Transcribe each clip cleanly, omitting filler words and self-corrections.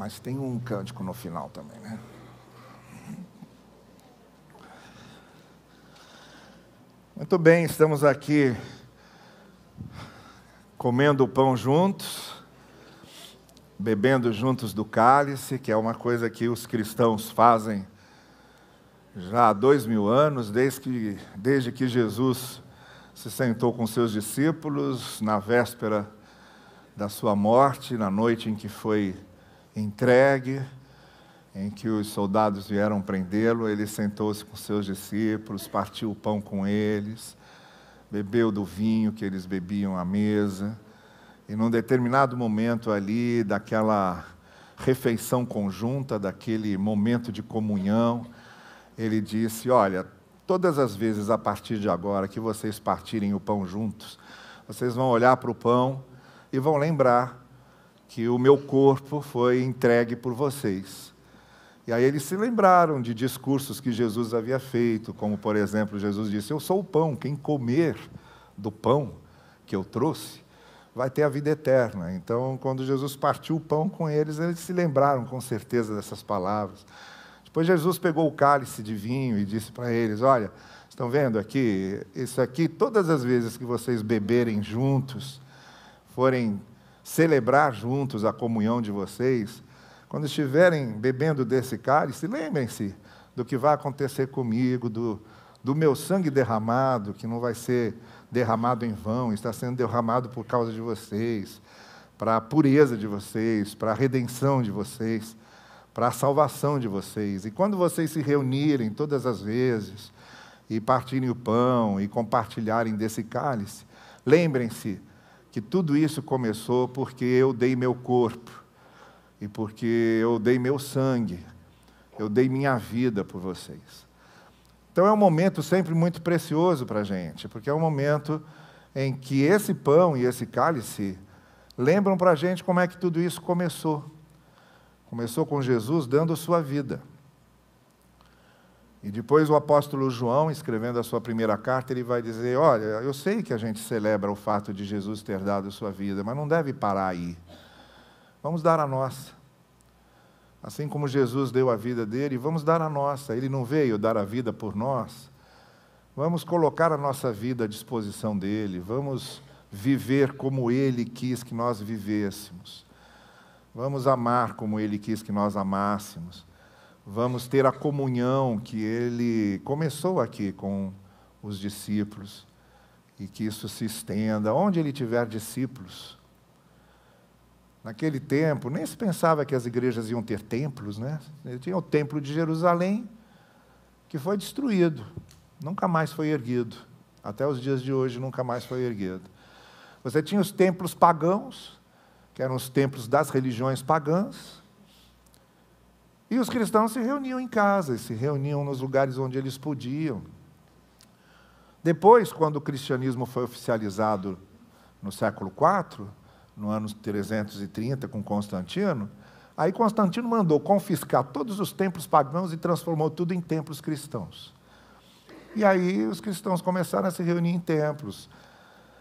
Mas tem um cântico no final também, né? Muito bem, estamos aqui comendo o pão juntos, bebendo juntos do cálice, que é uma coisa que os cristãos fazem já há 2000 anos, desde que Jesus se sentou com seus discípulos na véspera da sua morte, na noite em que foi entregue, em que os soldados vieram prendê-lo. Ele sentou-se com seus discípulos, partiu o pão com eles, bebeu do vinho que eles bebiam à mesa, e num determinado momento ali, daquela refeição conjunta, daquele momento de comunhão, ele disse: olha, todas as vezes a partir de agora que vocês partirem o pão juntos, vocês vão olhar para o pão e vão lembrar que o meu corpo foi entregue por vocês. E aí eles se lembraram de discursos que Jesus havia feito, como, por exemplo, Jesus disse: eu sou o pão, quem comer do pão que eu trouxe vai ter a vida eterna. Então, quando Jesus partiu o pão com eles se lembraram com certeza dessas palavras. Depois Jesus pegou o cálice de vinho e disse para eles: olha, estão vendo aqui? Isso aqui, todas as vezes que vocês beberem juntos, forem celebrar juntos a comunhão de vocês, quando estiverem bebendo desse cálice, lembrem-se do que vai acontecer comigo, do meu sangue derramado, que não vai ser derramado em vão, está sendo derramado por causa de vocês, para a pureza de vocês, para a redenção de vocês, para a salvação de vocês. E quando vocês se reunirem todas as vezes, e partirem o pão, e compartilharem desse cálice, lembrem-se que tudo isso começou porque eu dei meu corpo, e porque eu dei meu sangue, eu dei minha vida por vocês. Então é um momento sempre muito precioso para a gente, porque é um momento em que esse pão e esse cálice lembram para a gente como é que tudo isso começou. Começou com Jesus dando sua vida. E depois o apóstolo João, escrevendo a sua primeira carta, ele vai dizer: olha, eu sei que a gente celebra o fato de Jesus ter dado sua vida, mas não deve parar aí. Vamos dar a nossa. Assim como Jesus deu a vida dele, vamos dar a nossa. Ele não veio dar a vida por nós. Vamos colocar a nossa vida à disposição dele. Vamos viver como ele quis que nós vivêssemos. Vamos amar como ele quis que nós amássemos. Vamos ter a comunhão que ele começou aqui com os discípulos, e que isso se estenda onde ele tiver discípulos. Naquele tempo, nem se pensava que as igrejas iam ter templos, né? Tinha o templo de Jerusalém, que foi destruído, nunca mais foi erguido. Até os dias de hoje nunca mais foi erguido. Você tinha os templos pagãos, que eram os templos das religiões pagãs, e os cristãos se reuniam em casa, se reuniam nos lugares onde eles podiam. Depois, quando o cristianismo foi oficializado no século IV, no ano 330, com Constantino, aí Constantino mandou confiscar todos os templos pagãos e transformou tudo em templos cristãos. E aí os cristãos começaram a se reunir em templos.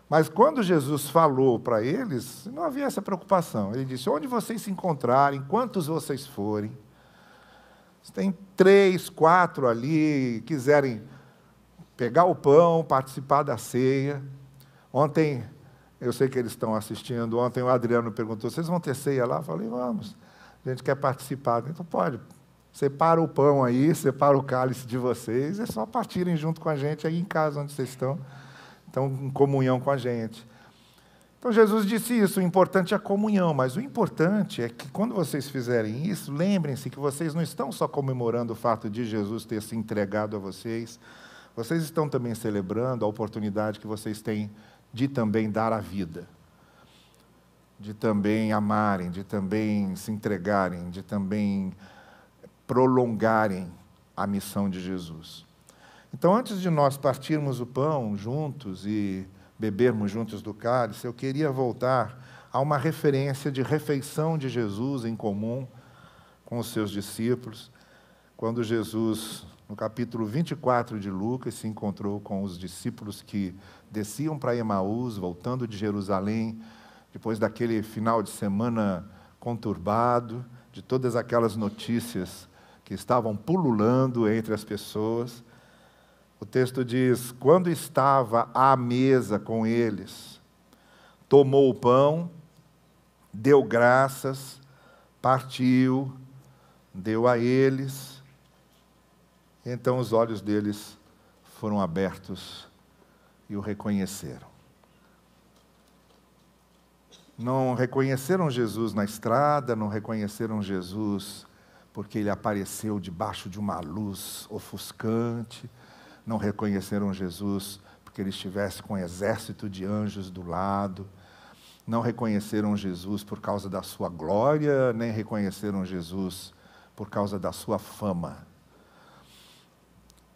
Mas quando Jesus falou para eles, não havia essa preocupação. Ele disse: onde vocês se encontrarem, quantos vocês forem, se tem 3, 4 ali, quiserem pegar o pão, participar da ceia. Ontem, eu sei que eles estão assistindo, ontem o Adriano perguntou: vocês vão ter ceia lá? Eu falei: vamos, a gente quer participar. Então pode, separa o pão aí, separa o cálice de vocês, é só partirem junto com a gente aí em casa onde vocês estão em comunhão com a gente. Então Jesus disse isso: o importante é a comunhão, mas o importante é que quando vocês fizerem isso, lembrem-se que vocês não estão só comemorando o fato de Jesus ter se entregado a vocês, vocês estão também celebrando a oportunidade que vocês têm de também dar a vida, de também amarem, de também se entregarem, de também prolongarem a missão de Jesus. Então, antes de nós partirmos o pão juntos e bebermos juntos do cálice, eu queria voltar a uma referência de refeição de Jesus em comum com os seus discípulos, quando Jesus, no capítulo 24 de Lucas, se encontrou com os discípulos que desciam para Emaús, voltando de Jerusalém, depois daquele final de semana conturbado, de todas aquelas notícias que estavam pululando entre as pessoas. O texto diz: quando estava à mesa com eles, tomou o pão, deu graças, partiu, deu a eles, então os olhos deles foram abertos e o reconheceram. Não reconheceram Jesus na estrada, não reconheceram Jesus porque ele apareceu debaixo de uma luz ofuscante, não reconheceram Jesus porque ele estivesse com um exército de anjos do lado, não reconheceram Jesus por causa da sua glória, nem reconheceram Jesus por causa da sua fama.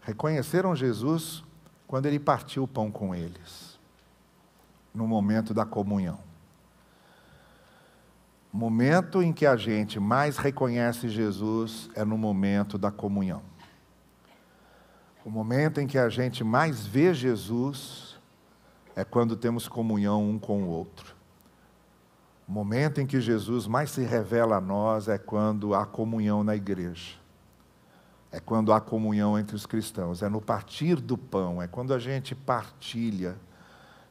Reconheceram Jesus quando ele partiu o pão com eles, no momento da comunhão. O momento em que a gente mais reconhece Jesus é no momento da comunhão. O momento em que a gente mais vê Jesus é quando temos comunhão um com o outro. O momento em que Jesus mais se revela a nós é quando há comunhão na igreja. É quando há comunhão entre os cristãos. É no partir do pão, é quando a gente partilha,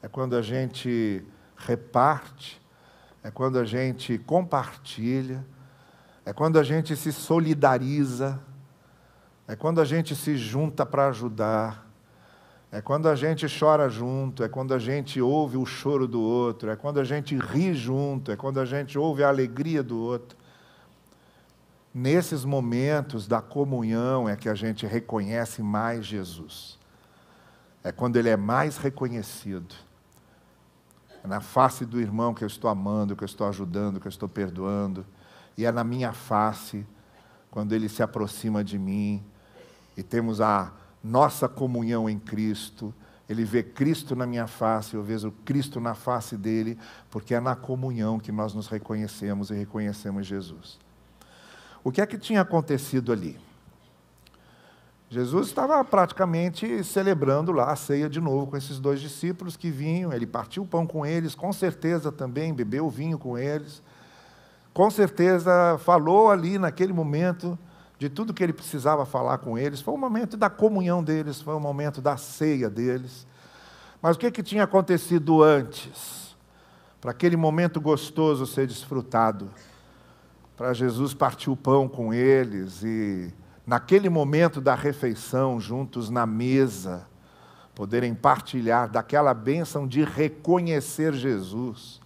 é quando a gente reparte, é quando a gente compartilha, é quando a gente se solidariza, é quando a gente se junta para ajudar, é quando a gente chora junto, é quando a gente ouve o choro do outro, é quando a gente ri junto, é quando a gente ouve a alegria do outro. Nesses momentos da comunhão é que a gente reconhece mais Jesus. É quando ele é mais reconhecido. É na face do irmão que eu estou amando, que eu estou ajudando, que eu estou perdoando. E é na minha face, quando ele se aproxima de mim, e temos a nossa comunhão em Cristo. Ele vê Cristo na minha face, eu vejo Cristo na face dele, porque é na comunhão que nós nos reconhecemos e reconhecemos Jesus. O que é que tinha acontecido ali? Jesus estava praticamente celebrando lá a ceia de novo com esses dois discípulos que vinham, ele partiu o pão com eles, com certeza também bebeu vinho com eles, com certeza falou ali naquele momento de tudo que ele precisava falar com eles, foi o momento da comunhão deles, foi o momento da ceia deles. Mas o que tinha acontecido antes, para aquele momento gostoso ser desfrutado, para Jesus partir o pão com eles e naquele momento da refeição, juntos na mesa, poderem partilhar daquela bênção de reconhecer Jesus,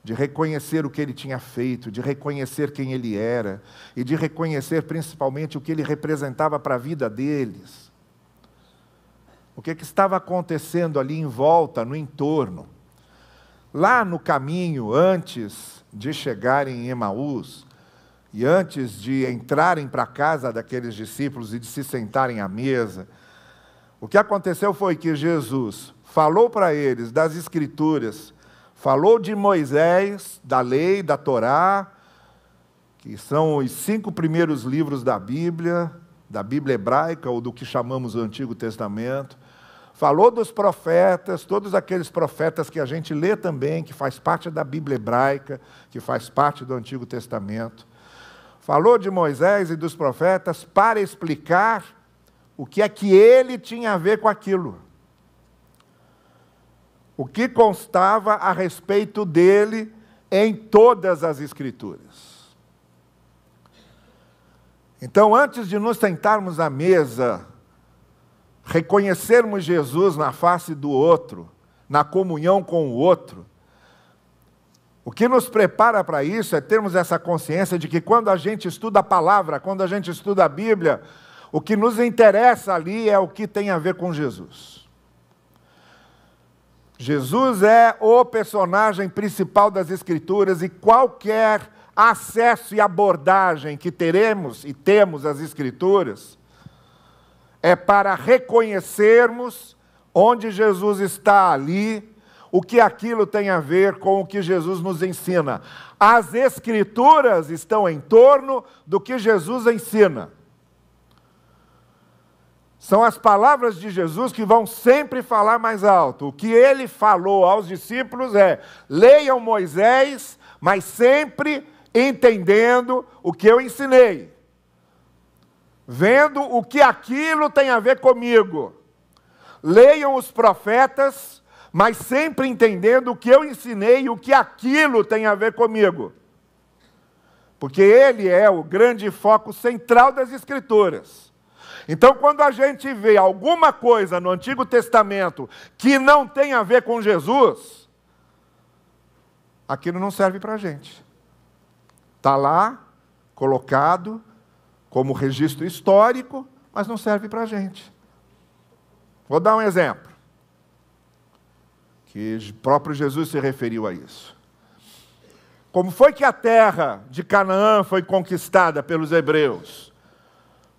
de reconhecer o que ele tinha feito, de reconhecer quem ele era, e de reconhecer principalmente o que ele representava para a vida deles. O que estava acontecendo ali em volta, no entorno. Lá no caminho, antes de chegarem em Emaús, e antes de entrarem para a casa daqueles discípulos e de se sentarem à mesa, o que aconteceu foi que Jesus falou para eles das Escrituras, falou de Moisés, da lei, da Torá, que são os 5 primeiros livros da Bíblia hebraica, ou do que chamamos o Antigo Testamento. Falou dos profetas, todos aqueles profetas que a gente lê também, que faz parte da Bíblia hebraica, que faz parte do Antigo Testamento. Falou de Moisés e dos profetas para explicar o que é que ele tinha a ver com aquilo. O que constava a respeito dele em todas as Escrituras. Então, antes de nos sentarmos à mesa, reconhecermos Jesus na face do outro, na comunhão com o outro, o que nos prepara para isso é termos essa consciência de que quando a gente estuda a palavra, quando a gente estuda a Bíblia, o que nos interessa ali é o que tem a ver com Jesus. Jesus é o personagem principal das Escrituras e qualquer acesso e abordagem que teremos e temos às Escrituras é para reconhecermos onde Jesus está ali, o que aquilo tem a ver com o que Jesus nos ensina. As Escrituras estão em torno do que Jesus ensina. São as palavras de Jesus que vão sempre falar mais alto. O que ele falou aos discípulos é: leiam Moisés, mas sempre entendendo o que eu ensinei, vendo o que aquilo tem a ver comigo. Leiam os profetas, mas sempre entendendo o que eu ensinei e o que aquilo tem a ver comigo. Porque ele é o grande foco central das Escrituras. Então, quando a gente vê alguma coisa no Antigo Testamento que não tem a ver com Jesus, aquilo não serve para a gente. Está lá, colocado como registro histórico, mas não serve para a gente. Vou dar um exemplo, que o próprio Jesus se referiu a isso. Como foi que a terra de Canaã foi conquistada pelos hebreus?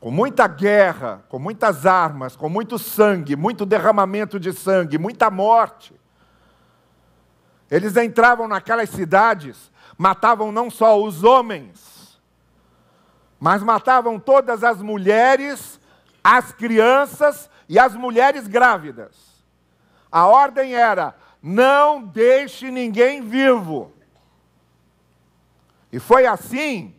Com muita guerra, com muitas armas, com muito sangue, muito derramamento de sangue, muita morte. Eles entravam naquelas cidades, matavam não só os homens, mas matavam todas as mulheres, as crianças e as mulheres grávidas. A ordem era: não deixe ninguém vivo. E foi assim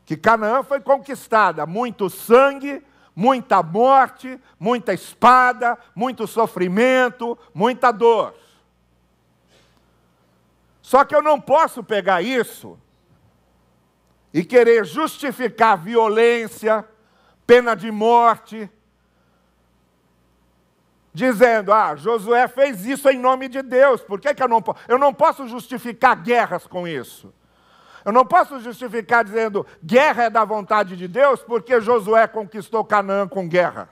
que Canaã foi conquistada. Muito sangue, muita morte, muita espada, muito sofrimento, muita dor. Só que eu não posso pegar isso e querer justificar violência, pena de morte, dizendo: Josué fez isso em nome de Deus. Por que eu não posso? Eu não posso justificar guerras com isso. Eu não posso justificar dizendo: guerra é da vontade de Deus, porque Josué conquistou Canaã com guerra.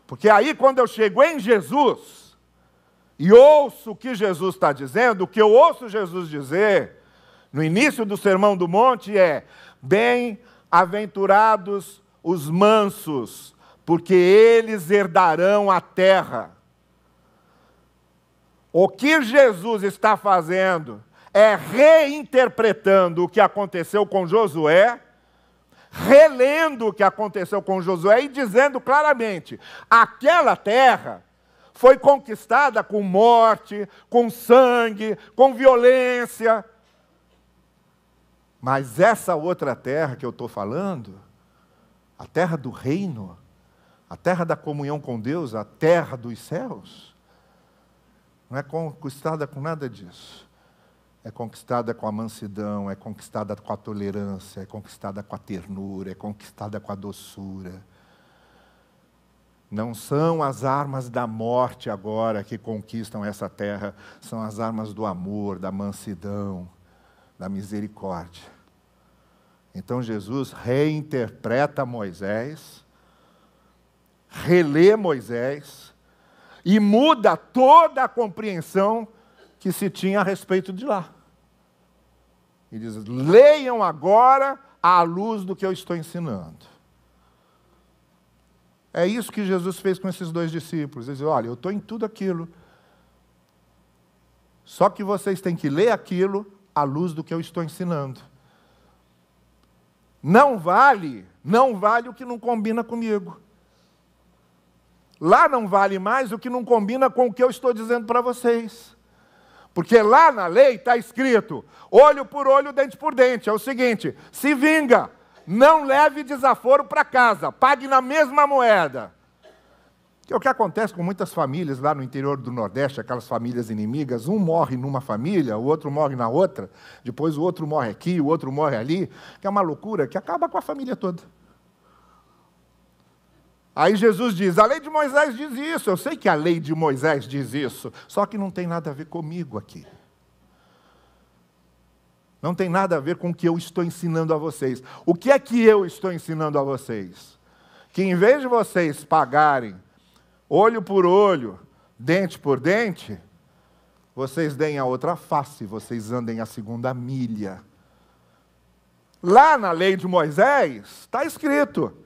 Porque aí, quando eu chego em Jesus e ouço o que Jesus está dizendo, o que eu ouço Jesus dizer no início do Sermão do Monte é: bem-aventurados os mansos, porque eles herdarão a terra. O que Jesus está fazendo é reinterpretando o que aconteceu com Josué, relendo o que aconteceu com Josué e dizendo claramente: aquela terra foi conquistada com morte, com sangue, com violência. Mas essa outra terra que eu estou falando, a terra do reino, a terra da comunhão com Deus, a terra dos céus, não é conquistada com nada disso. É conquistada com a mansidão, é conquistada com a tolerância, é conquistada com a ternura, é conquistada com a doçura. Não são as armas da morte agora que conquistam essa terra, são as armas do amor, da mansidão, da misericórdia. Então Jesus reinterpreta Moisés, relê Moisés e muda toda a compreensão que se tinha a respeito de lá. E diz: leiam agora à luz do que eu estou ensinando. É isso que Jesus fez com esses dois discípulos. Ele diz: olha, eu estou em tudo aquilo. Só que vocês têm que ler aquilo à luz do que eu estou ensinando. Não vale o que não combina comigo. Lá não vale mais o que não combina com o que eu estou dizendo para vocês. Porque lá na lei está escrito: olho por olho, dente por dente. É o seguinte: se vinga, não leve desaforo para casa, pague na mesma moeda. Que é o que acontece com muitas famílias lá no interior do Nordeste, aquelas famílias inimigas. Um morre numa família, o outro morre na outra, depois o outro morre aqui, o outro morre ali, que é uma loucura que acaba com a família toda. Aí Jesus diz: a lei de Moisés diz isso. Eu sei que a lei de Moisés diz isso, só que não tem nada a ver comigo aqui. Não tem nada a ver com o que eu estou ensinando a vocês. O que é que eu estou ensinando a vocês? Que em vez de vocês pagarem olho por olho, dente por dente, vocês deem a outra face, vocês andem a segunda milha. Lá na lei de Moisés está escrito: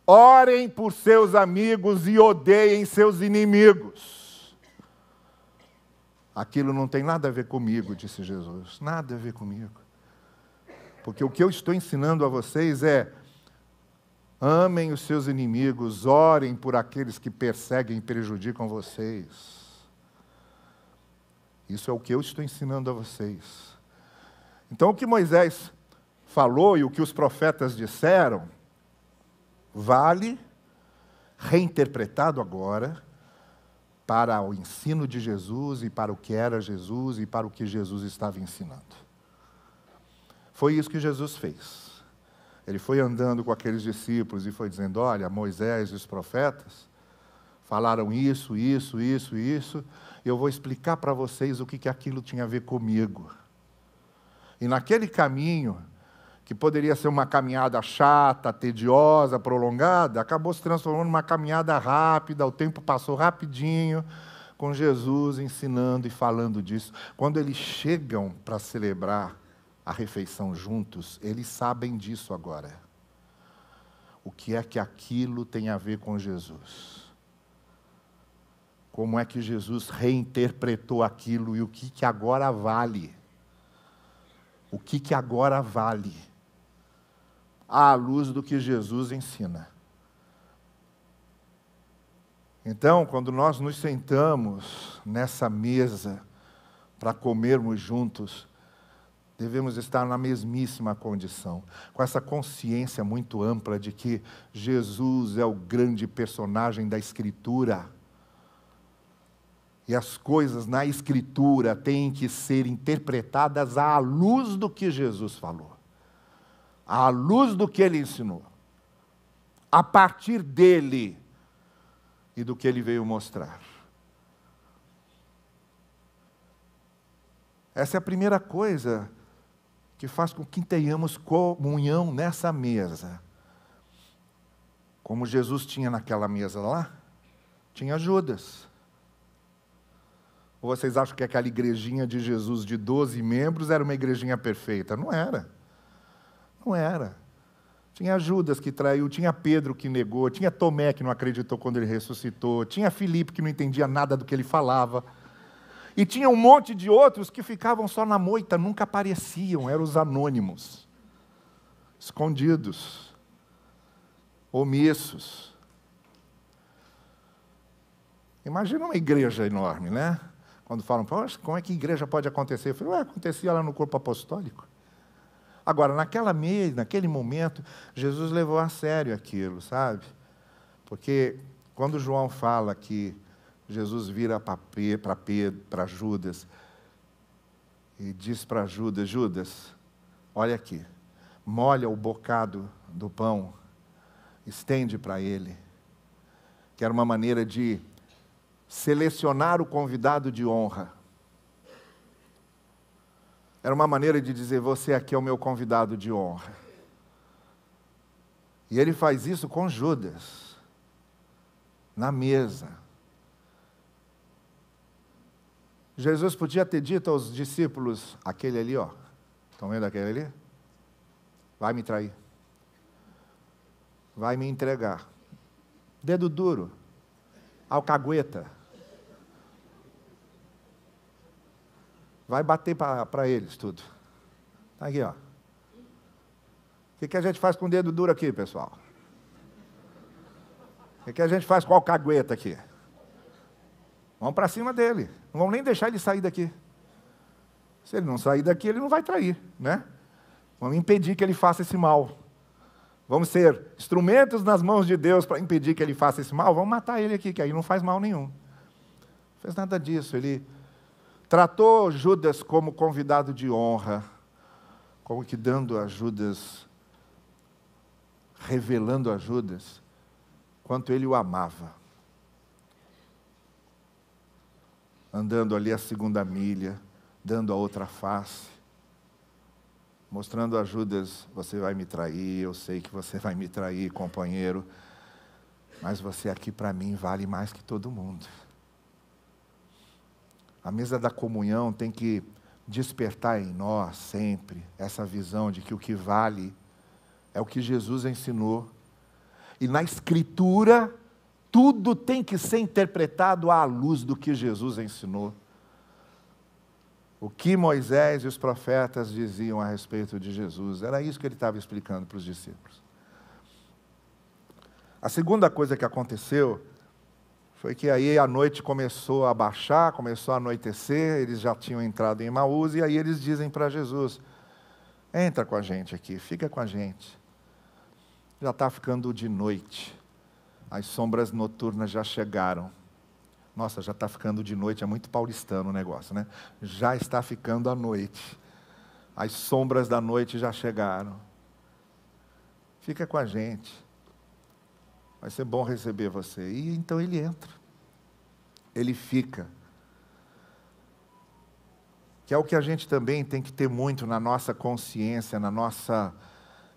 orem por seus amigos e odeiem seus inimigos. Aquilo não tem nada a ver comigo, disse Jesus. Nada a ver comigo. Porque o que eu estou ensinando a vocês é: amem os seus inimigos, orem por aqueles que perseguem e prejudicam vocês. Isso é o que eu estou ensinando a vocês. Então, o que Moisés falou e o que os profetas disseram, vale, reinterpretado agora, para o ensino de Jesus e para o que era Jesus e para o que Jesus estava ensinando. Foi isso que Jesus fez. Ele foi andando com aqueles discípulos e foi dizendo, olha, Moisés e os profetas falaram isso, isso, isso, isso, e eu vou explicar para vocês o que aquilo tinha a ver comigo. E naquele caminho, que poderia ser uma caminhada chata, tediosa, prolongada, acabou se transformando numa caminhada rápida, o tempo passou rapidinho, com Jesus ensinando e falando disso. Quando eles chegam para celebrar a refeição juntos, eles sabem disso agora. O que é que aquilo tem a ver com Jesus? Como é que Jesus reinterpretou aquilo e o que agora vale? O que agora vale? À luz do que Jesus ensina. Então, quando nós nos sentamos nessa mesa para comermos juntos, devemos estar na mesmíssima condição, com essa consciência muito ampla de que Jesus é o grande personagem da Escritura. E as coisas na Escritura têm que ser interpretadas à luz do que Jesus falou. À luz do que Ele ensinou, a partir dEle e do que Ele veio mostrar. Essa é a primeira coisa que faz com que tenhamos comunhão nessa mesa. Como Jesus tinha naquela mesa lá, tinha Judas. Ou vocês acham que aquela igrejinha de Jesus de 12 membros era uma igrejinha perfeita? Não era. Não era. Tinha Judas que traiu, tinha Pedro que negou, tinha Tomé que não acreditou quando ele ressuscitou, tinha Filipe que não entendia nada do que ele falava. E tinha um monte de outros que ficavam só na moita, nunca apareciam, eram os anônimos, escondidos, omissos. Imagina uma igreja enorme, né? Quando falam, poxa, como é que igreja pode acontecer? Eu falei, acontecia lá no corpo apostólico. Agora, naquele momento, Jesus levou a sério aquilo, sabe? Porque quando João fala que Jesus vira para Judas e diz para Judas, Judas, olha aqui, molha o bocado do pão, estende para ele, que era uma maneira de selecionar o convidado de honra. Era uma maneira de dizer, você aqui é o meu convidado de honra. E ele faz isso com Judas, na mesa. Jesus podia ter dito aos discípulos, aquele ali, ó, estão vendo aquele ali? Vai me trair. Vai me entregar. Dedo duro, alcagueta. Vai bater para eles tudo. Está aqui, ó. O que a gente faz com o dedo duro aqui, pessoal? O que a gente faz com o alcagueta aqui? Vamos para cima dele. Não vamos nem deixar ele sair daqui. Se ele não sair daqui, ele não vai trair, né? Vamos impedir que ele faça esse mal. Vamos ser instrumentos nas mãos de Deus para impedir que ele faça esse mal. Vamos matar ele aqui, que aí não faz mal nenhum. Não fez nada disso. Ele tratou Judas como convidado de honra, como que dando a Judas, revelando a Judas, quanto ele o amava. Andando ali a segunda milha, dando a outra face, mostrando a Judas, você vai me trair, eu sei que você vai me trair, companheiro, mas você aqui para mim vale mais que todo mundo. A mesa da comunhão tem que despertar em nós sempre essa visão de que o que vale é o que Jesus ensinou. E na Escritura, tudo tem que ser interpretado à luz do que Jesus ensinou. O que Moisés e os profetas diziam a respeito de Jesus, era isso que ele estava explicando para os discípulos. A segunda coisa que aconteceu foi que aí a noite começou a baixar, começou a anoitecer, eles já tinham entrado em Emaús, e aí eles dizem para Jesus, Entra com a gente aqui, fica com a gente. Já está ficando de noite. As sombras noturnas já chegaram. Nossa, já está ficando de noite, é muito paulistano o negócio, né? Já está ficando a noite. As sombras da noite já chegaram. Fica com a gente. Vai ser bom receber você. E então ele entra. Ele fica. Que é o que a gente também tem que ter muito na nossa consciência, na nossa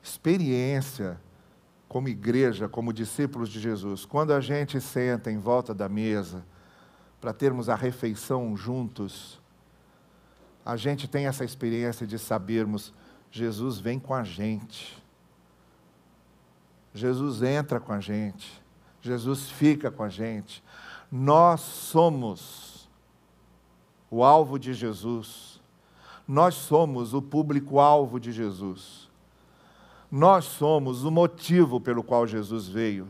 experiência como igreja, como discípulos de Jesus. Quando a gente senta em volta da mesa para termos a refeição juntos, a gente tem essa experiência de sabermos, Jesus vem com a gente. Jesus entra com a gente. Jesus fica com a gente. Nós somos o alvo de Jesus. Nós somos o público-alvo de Jesus. Nós somos o motivo pelo qual Jesus veio.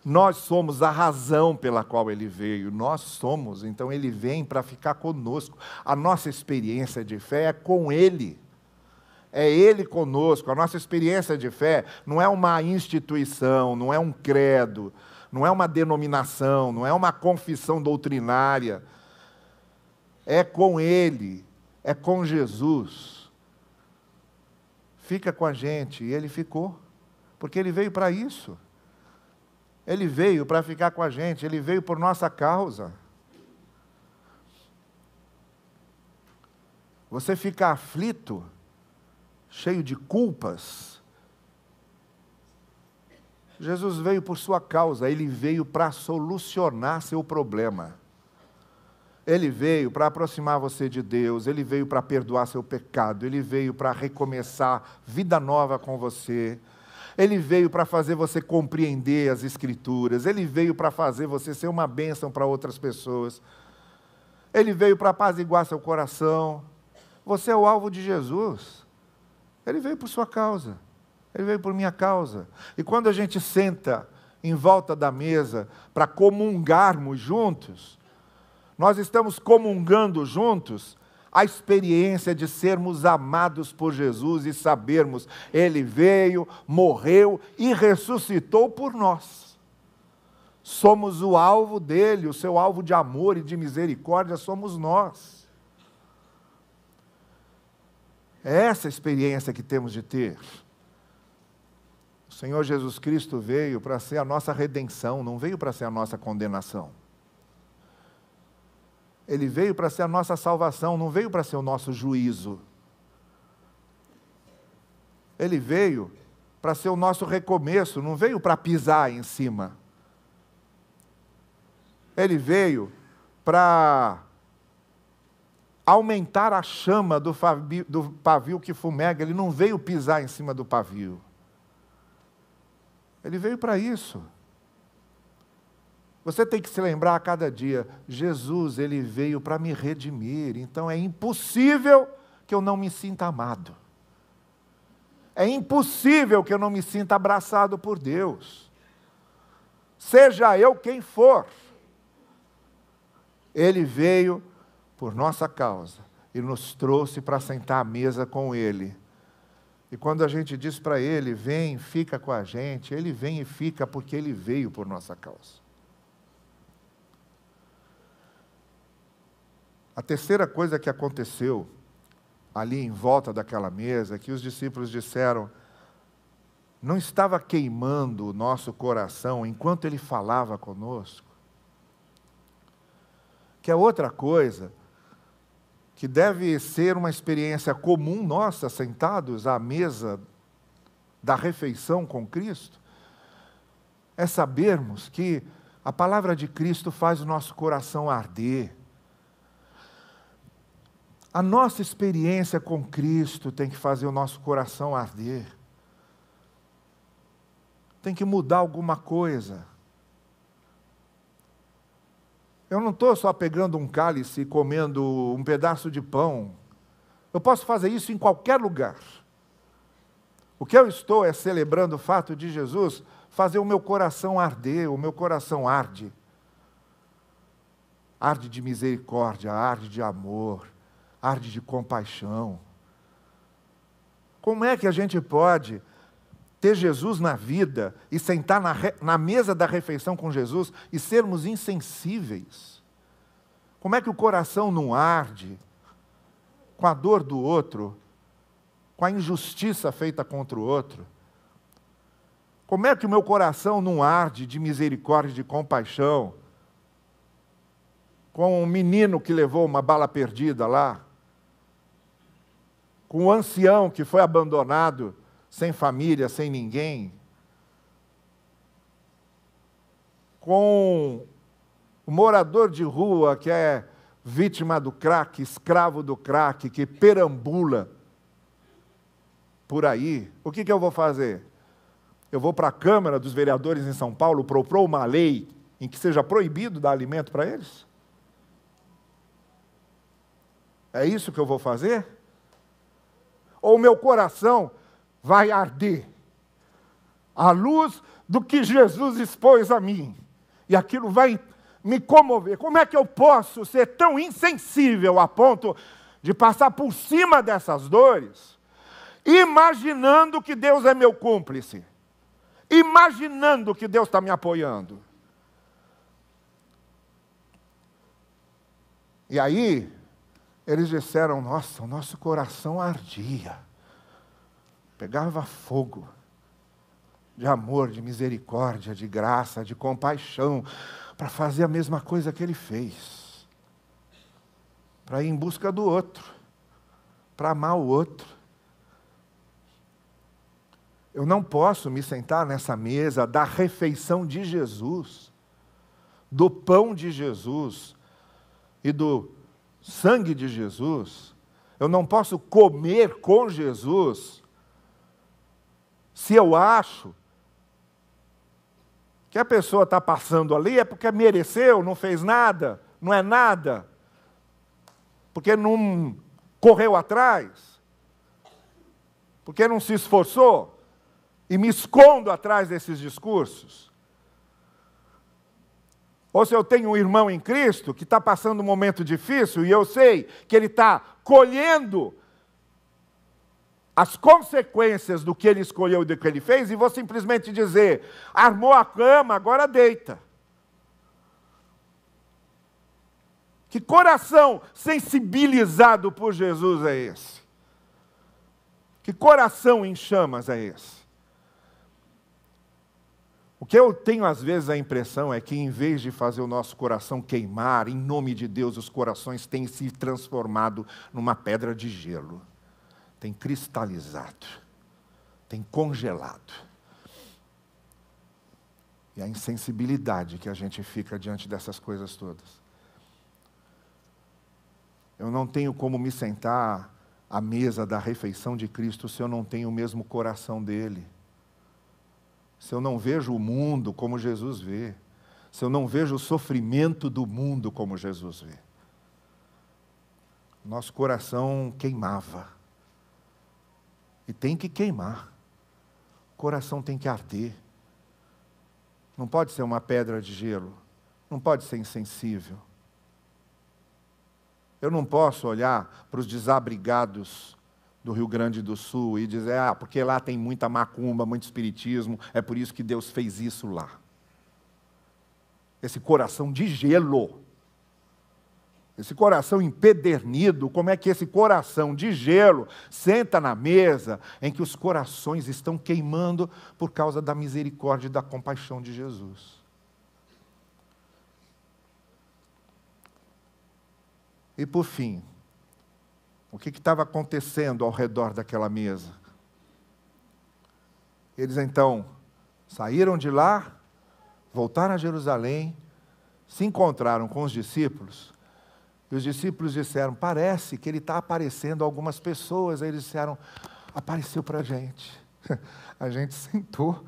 Nós somos a razão pela qual Ele veio. Nós somos, então Ele vem para ficar conosco. A nossa experiência de fé é com Ele. É Ele conosco. A nossa experiência de fé não é uma instituição, não é um credo, não é uma denominação, não é uma confissão doutrinária. É com Ele, é com Jesus. Fica com a gente. E Ele ficou, porque Ele veio para isso. Ele veio para ficar com a gente, Ele veio por nossa causa. Você fica aflito, cheio de culpas. Jesus veio por sua causa, Ele veio para solucionar seu problema. Ele veio para aproximar você de Deus, Ele veio para perdoar seu pecado, Ele veio para recomeçar vida nova com você. Ele veio para fazer você compreender as Escrituras, Ele veio para fazer você ser uma bênção para outras pessoas. Ele veio para apaziguar seu coração. Você é o alvo de Jesus. Ele veio por sua causa, Ele veio por minha causa. E quando a gente senta em volta da mesa para comungarmos juntos, nós estamos comungando juntos a experiência de sermos amados por Jesus e sabermos, Ele veio, morreu e ressuscitou por nós. Somos o alvo dEle, o seu alvo de amor e de misericórdia somos nós. É essa experiência que temos de ter. O Senhor Jesus Cristo veio para ser a nossa redenção, não veio para ser a nossa condenação. Ele veio para ser a nossa salvação, não veio para ser o nosso juízo. Ele veio para ser o nosso recomeço, não veio para pisar em cima. Ele veio para aumentar a chama do pavio que fumega, Ele não veio pisar em cima do pavio. Ele veio para isso. Você tem que se lembrar a cada dia, Jesus, Ele veio para me redimir, então é impossível que eu não me sinta amado. É impossível que eu não me sinta abraçado por Deus. Seja eu quem for. Ele veio por nossa causa e nos trouxe para sentar à mesa com Ele. E quando a gente diz para Ele, vem, fica com a gente, Ele vem e fica porque Ele veio por nossa causa. A terceira coisa que aconteceu ali em volta daquela mesa, que os discípulos disseram, não estava queimando o nosso coração enquanto Ele falava conosco? Que é outra coisa, que deve ser uma experiência comum nossa, sentados à mesa da refeição com Cristo, é sabermos que a palavra de Cristo faz o nosso coração arder. A nossa experiência com Cristo tem que fazer o nosso coração arder. Tem que mudar alguma coisa. Eu não estou só pegando um cálice e comendo um pedaço de pão. Eu posso fazer isso em qualquer lugar. O que eu estou é celebrando o fato de Jesus fazer o meu coração arder, o meu coração arde. Arde de misericórdia, arde de amor, arde de compaixão. Como é que a gente pode ter Jesus na vida e sentar na mesa da refeição com Jesus e sermos insensíveis? Como é que o coração não arde com a dor do outro, com a injustiça feita contra o outro? Como é que o meu coração não arde de misericórdia e de compaixão com um menino que levou uma bala perdida lá, com um ancião que foi abandonado, sem família, sem ninguém, com o morador de rua que é vítima do crack, escravo do crack, que perambula por aí? O que eu vou fazer? Eu vou para a Câmara dos Vereadores em São Paulo propor uma lei em que seja proibido dar alimento para eles? É isso que eu vou fazer? Ou o meu coração vai arder à luz do que Jesus expôs a mim, e aquilo vai me comover? Como é que eu posso ser tão insensível a ponto de passar por cima dessas dores, imaginando que Deus é meu cúmplice, imaginando que Deus está me apoiando? E aí, eles disseram: nossa, o nosso coração ardia, pegava fogo, de amor, de misericórdia, de graça, de compaixão, para fazer a mesma coisa que ele fez, para ir em busca do outro, para amar o outro. Eu não posso me sentar nessa mesa da refeição de Jesus, do pão de Jesus e do sangue de Jesus. Eu não posso comer com Jesus se eu acho que a pessoa está passando ali é porque mereceu, não fez nada, não é nada, porque não correu atrás, porque não se esforçou, e me escondo atrás desses discursos. Ou se eu tenho um irmão em Cristo que está passando um momento difícil e eu sei que ele está colhendo as consequências do que ele escolheu e do que ele fez, e vou simplesmente dizer: armou a cama, agora deita. Que coração sensibilizado por Jesus é esse? Que coração em chamas é esse? O que eu tenho às vezes a impressão é que, em vez de fazer o nosso coração queimar, em nome de Deus, os corações têm se transformado numa pedra de gelo. Tem cristalizado, tem congelado. E a insensibilidade que a gente fica diante dessas coisas todas. Eu não tenho como me sentar à mesa da refeição de Cristo se eu não tenho o mesmo coração dele. Se eu não vejo o mundo como Jesus vê, se eu não vejo o sofrimento do mundo como Jesus vê. Nosso coração queimava. E tem que queimar. O coração tem que arder. Não pode ser uma pedra de gelo. Não pode ser insensível. Eu não posso olhar para os desabrigados do Rio Grande do Sul e dizer: porque lá tem muita macumba, muito espiritismo, é por isso que Deus fez isso lá. Esse coração de gelo, esse coração empedernido, como é que esse coração de gelo senta na mesa em que os corações estão queimando por causa da misericórdia e da compaixão de Jesus? E por fim, o que estava acontecendo ao redor daquela mesa? Eles então saíram de lá, voltaram a Jerusalém, se encontraram com os discípulos, e os discípulos disseram: parece que ele está aparecendo a algumas pessoas. Aí eles disseram: apareceu para a gente. A gente sentou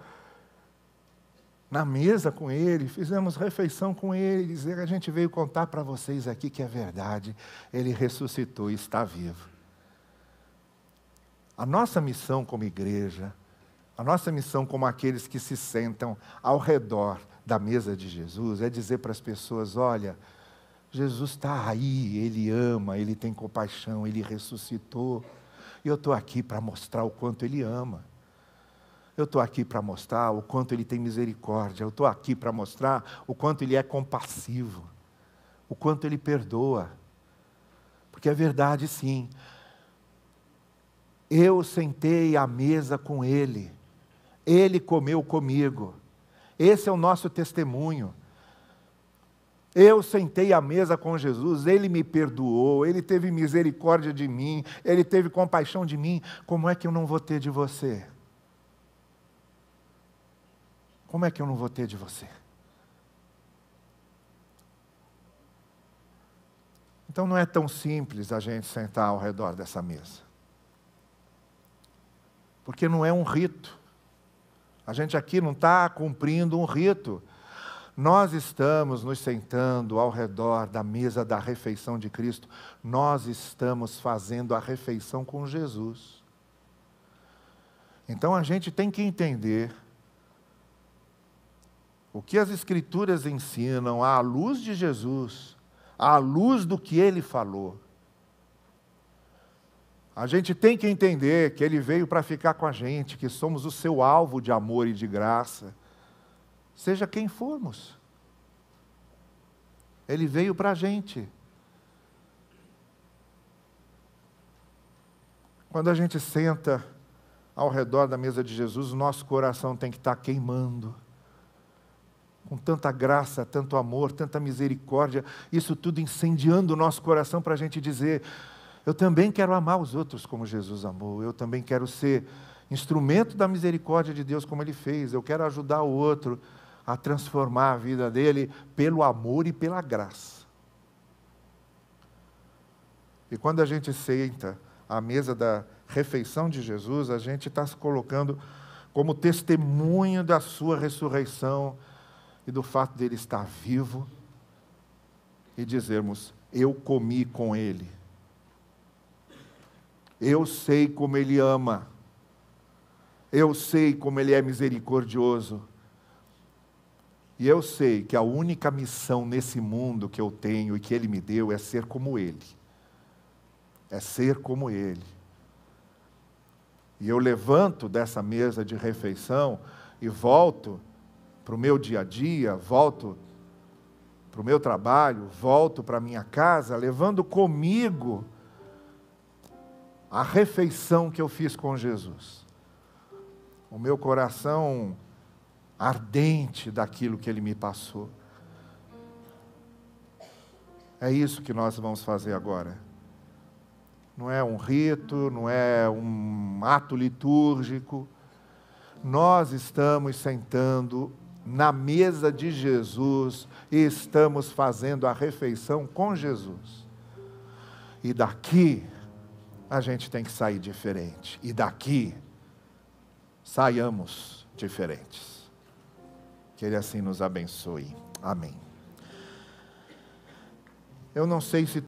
na mesa com ele, fizemos refeição com ele, e a gente veio contar para vocês aqui que é verdade, ele ressuscitou e está vivo. A nossa missão como igreja, a nossa missão como aqueles que se sentam ao redor da mesa de Jesus, é dizer para as pessoas: olha, Jesus está aí, Ele ama, Ele tem compaixão, Ele ressuscitou. E eu estou aqui para mostrar o quanto Ele ama. Eu estou aqui para mostrar o quanto Ele tem misericórdia. Eu estou aqui para mostrar o quanto Ele é compassivo. O quanto Ele perdoa. Porque é verdade, sim. Eu sentei à mesa com Ele. Ele comeu comigo. Esse é o nosso testemunho. Eu sentei à mesa com Jesus, Ele me perdoou, Ele teve misericórdia de mim, Ele teve compaixão de mim. Como é que eu não vou ter de você? Como é que eu não vou ter de você? Então não é tão simples a gente sentar ao redor dessa mesa. Porque não é um rito. A gente aqui não está cumprindo um rito. Nós estamos nos sentando ao redor da mesa da refeição de Cristo. Nós estamos fazendo a refeição com Jesus. Então a gente tem que entender o que as Escrituras ensinam à luz de Jesus, à luz do que Ele falou. A gente tem que entender que Ele veio para ficar com a gente, que somos o seu alvo de amor e de graça. Seja quem formos. Ele veio para a gente. Quando a gente senta ao redor da mesa de Jesus, o nosso coração tem que estar queimando. Com tanta graça, tanto amor, tanta misericórdia, isso tudo incendiando o nosso coração para a gente dizer: eu também quero amar os outros como Jesus amou, eu também quero ser instrumento da misericórdia de Deus como Ele fez, eu quero ajudar o outro a transformar a vida dele pelo amor e pela graça. E quando a gente senta à mesa da refeição de Jesus, a gente está se colocando como testemunho da sua ressurreição e do fato dele estar vivo e dizermos: eu comi com Ele. Eu sei como Ele ama. Eu sei como Ele é misericordioso. E eu sei que a única missão nesse mundo que eu tenho e que Ele me deu é ser como Ele. É ser como Ele. E eu levanto dessa mesa de refeição e volto para o meu dia a dia, volto para o meu trabalho, volto para a minha casa, levando comigo a refeição que eu fiz com Jesus. O meu coração ardente daquilo que Ele me passou. É isso que nós vamos fazer agora. Não é um rito, não é um ato litúrgico. Nós estamos sentando na mesa de Jesus e estamos fazendo a refeição com Jesus. E daqui a gente tem que sair diferente. E daqui saiamos diferentes. Que Ele assim nos abençoe. Amém. Eu não sei se